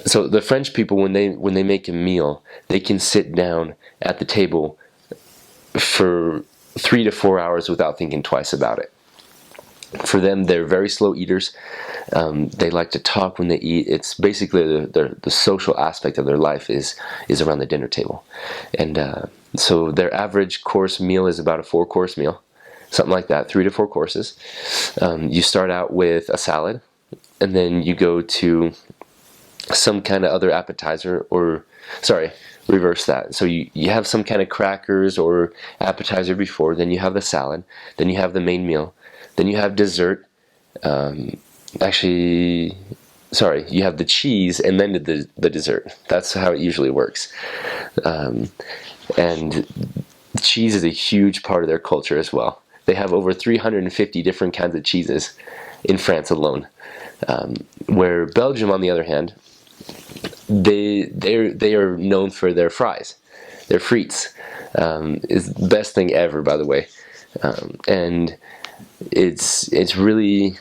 So the French people, when they make a meal, they can sit down at the table for 3 to 4 hours without thinking twice about it. For them, they're very slow eaters. They like to talk when they eat. It's basically the social aspect of their life is around the dinner table. And so their average course meal is about a 4-course meal, something like that, 3 to 4 courses. You start out with a salad, and then you go to some kind of other appetizer, or sorry, reverse that. So you have some kind of crackers or appetizer before, then you have the salad, then you have the main meal, then you have dessert. Actually, sorry, you have the cheese and then the dessert. That's how it usually works. And cheese is a huge part of their culture as well. They have over 350 different kinds of cheeses in France alone. Where Belgium, on the other hand, they are known for their fries, their frites. Is the best thing ever, by the way. And it's really,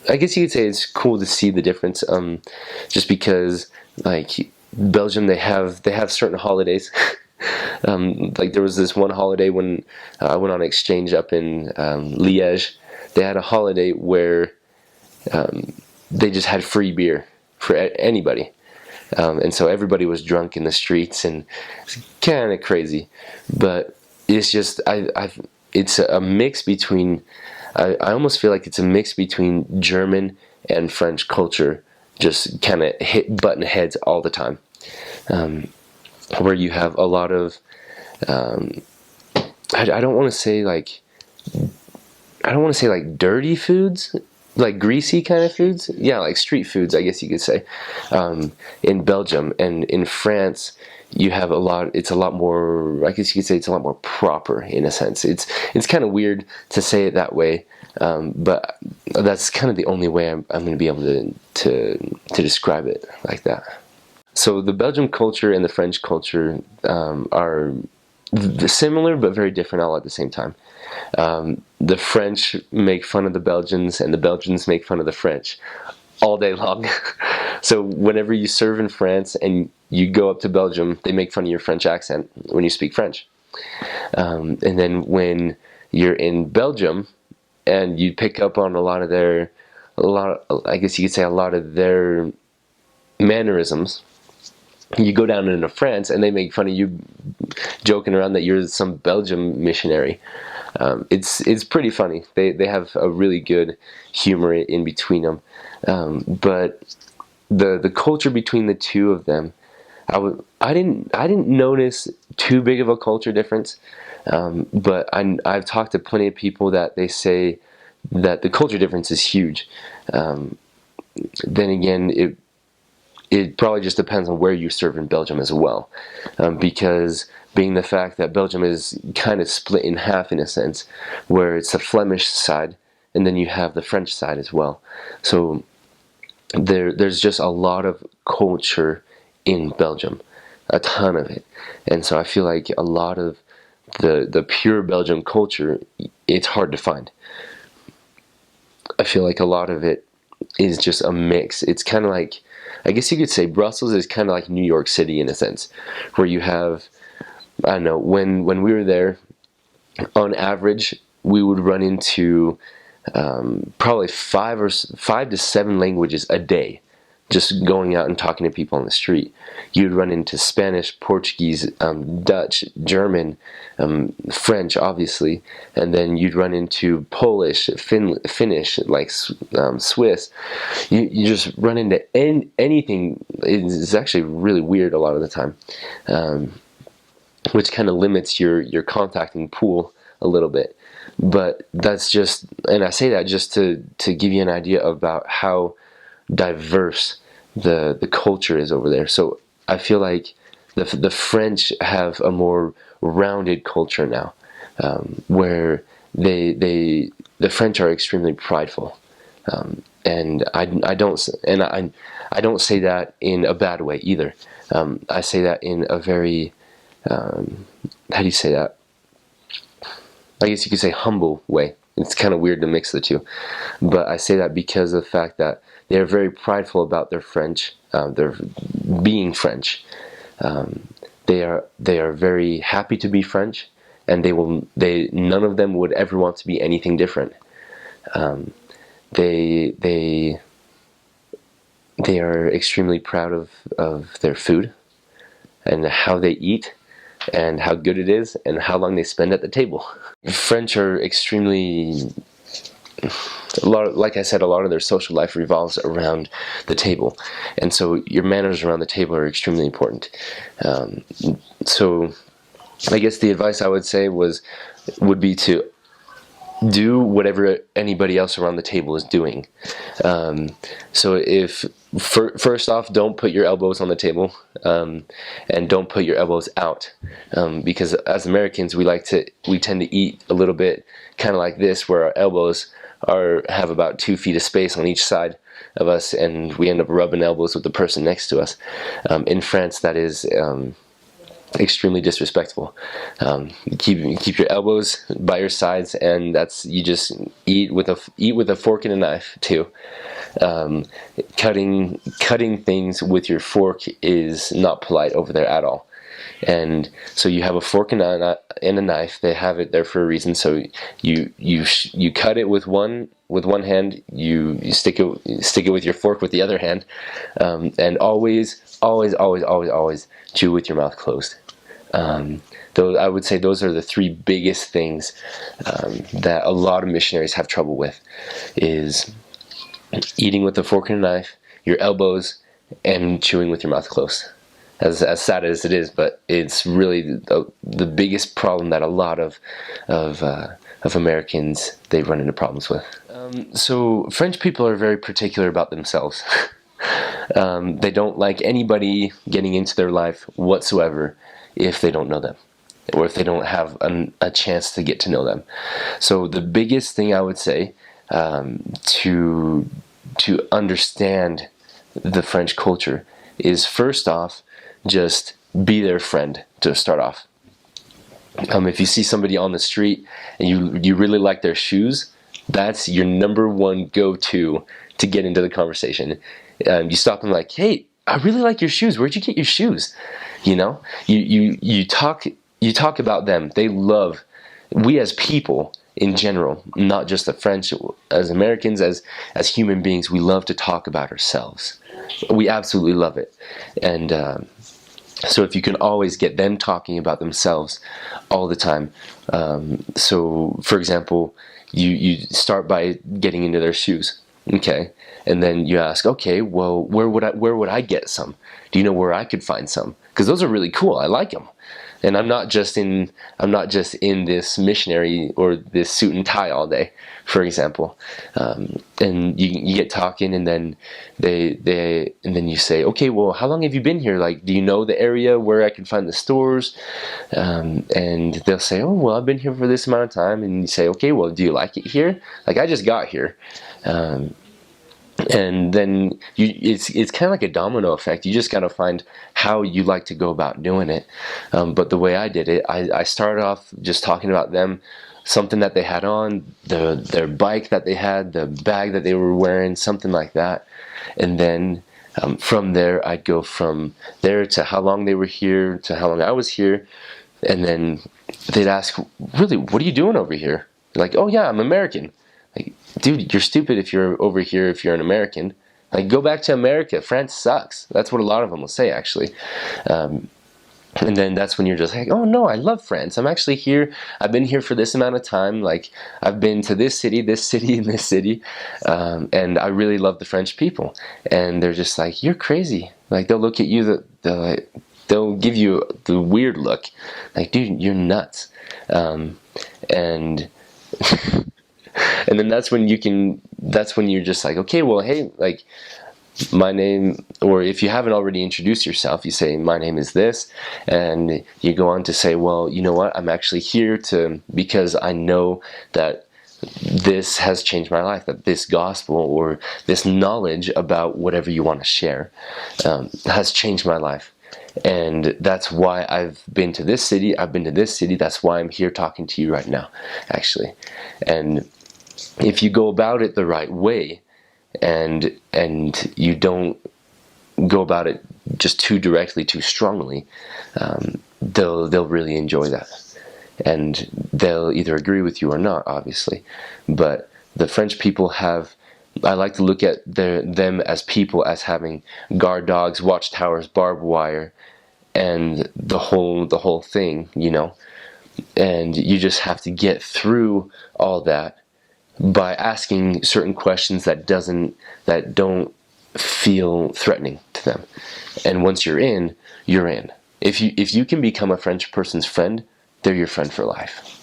I guess you could say it's cool to see the difference. Just because, like, Belgium, they have certain holidays. Like, there was this one holiday when I went on exchange up in Liège. They had a holiday where they just had free beer for anybody. And so everybody was drunk in the streets, and it's kind of crazy. But it's just, it's a mix between, I almost feel like it's a mix between German and French culture, just kind of button heads all the time. Where you have a lot of, I don't want to say like, dirty foods, like greasy kind of foods. Yeah, like street foods, I guess you could say. In Belgium and in France, you have a lot. It's a lot more. I guess you could say it's a lot more proper in a sense. It's kind of weird to say it that way, but that's kind of the only way I'm going to be able to describe it like that. So the Belgian culture and the French culture are similar but very different all at the same time. The French make fun of the Belgians, and the Belgians make fun of the French all day long. So whenever you serve in France and you go up to Belgium, they make fun of your French accent when you speak French. And then when you're in Belgium and you pick up on I guess you could say a lot of their mannerisms, you go down into France and they make fun of you, joking around that you're some Belgian missionary. It's pretty funny. They have a really good humor in between them. But the culture between the two of them, I didn't notice too big of a culture difference. But I've talked to plenty of people that they say that the culture difference is huge. Then again, it probably just depends on where you serve in Belgium as well, because being the fact that Belgium is kind of split in half in a sense, where it's the Flemish side and then you have the French side as well. So there's just a lot of culture in Belgium, a ton of it. And so I feel like a lot of the pure Belgian culture, it's hard to find. I feel like a lot of it is just a mix. It's kind of like, I guess you could say Brussels is kind of like New York City in a sense, where you have, I don't know, when we were there, on average, we would run into probably 5 to 7 languages a day, just going out and talking to people on the street. You'd run into Spanish, Portuguese, Dutch, German, French, obviously, and then you'd run into Polish, Finnish, like Swiss. You just run into anything. It's actually really weird a lot of the time, which kind of limits your contacting pool a little bit. But that's just, and I say that just to give you an idea about how diverse the culture is over there. So I feel like the French have a more rounded culture now, where the French are extremely prideful, and I don't say that in a bad way either. I say that in a very how do you say that? I guess you could say humble way. It's kind of weird to mix the two, but I say that because of the fact that they are very prideful about their French, their being French. They are very happy to be French, and none of them would ever want to be anything different. They are extremely proud of their food and how they eat and how good it is and how long they spend at the table. French are extremely, like I said, a lot of their social life revolves around the table, and so your manners around the table are extremely important. So I guess the advice I would say would be to do whatever anybody else around the table is doing. So first off, don't put your elbows on the table, and don't put your elbows out, because as Americans we tend to eat a little bit kind of like this, where our elbows have about 2 feet of space on each side of us, and we end up rubbing elbows with the person next to us. In France, that is extremely disrespectful. Keep your elbows by your sides, and you just eat with a fork and a knife too. Cutting things with your fork is not polite over there at all. And so you have a fork and a knife. They have it there for a reason. So you cut it with one hand. You stick it with your fork with the other hand, and always chew with your mouth closed. I would say those are the 3 biggest things that a lot of missionaries have trouble with: is eating with a fork and a knife, your elbows, and chewing with your mouth closed. As sad as it is, but it's really the biggest problem that a lot of Americans, they run into problems with. So French people are very particular about themselves. They don't like anybody getting into their life whatsoever if they don't know them, or if they don't have a chance to get to know them. So the biggest thing I would say, to understand the French culture, is first off, just be their friend to start off. If you see somebody on the street and you really like their shoes, that's your number one go-to to get into the conversation. You stop them like, "Hey, I really like your shoes. Where'd you get your shoes?" You talk about them. We as people in general, not just the French, as Americans, as human beings, we love to talk about ourselves. We absolutely love it. And so if you can always get them talking about themselves all the time. So for example, you start by getting into their shoes. Okay. And then you ask, okay, well, where would I get some? Do you know where I could find some? Because those are really cool. I like them. And I'm not just in this missionary or this suit and tie all day, for example. And you get talking, and then and then you say, okay, well, how long have you been here? Like, do you know the area where I can find the stores? And they'll say, oh, well, I've been here for this amount of time. And you say, okay, well, do you like it here? Like, I just got here. And then it's kind of like a domino effect. You just got to find how you like to go about doing it. But the way I did it, I started off just talking about them, something that they had on, their bike that they had, the bag that they were wearing, something like that. And then from there, I'd go from there to how long they were here, to how long I was here. And then they'd ask, really, what are you doing over here? Like, oh yeah, I'm American. Like, dude, you're stupid if you're over here if you're an American. Like, go back to America. France sucks. That's what a lot of them will say, actually. And then that's when you're just like, oh no, I love France. I'm actually here. I've been here for this amount of time. Like, I've been to this city, and this city. And I really love the French people. And they're just like, you're crazy. Like, they'll look at you, they'll give you the weird look. Like, dude, you're nuts. And and then that's when you're just like, okay, well, hey, like, my name, or if you haven't already introduced yourself, you say, my name is this, and you go on to say, well, you know what, I'm actually here because I know that this has changed my life, that this gospel or this knowledge about whatever you want to share has changed my life. And that's why I've been to this city, that's why I'm here talking to you right now, actually. And if you go about it the right way, and you don't go about it just too directly, too strongly, they'll really enjoy that, and they'll either agree with you or not, obviously. But the French people have, I like to look at them as people as having guard dogs, watchtowers, barbed wire, and the whole thing, and you just have to get through all that by asking certain questions that don't feel threatening to them. And once you're in, you're in. If you can become a French person's friend, they're your friend for life.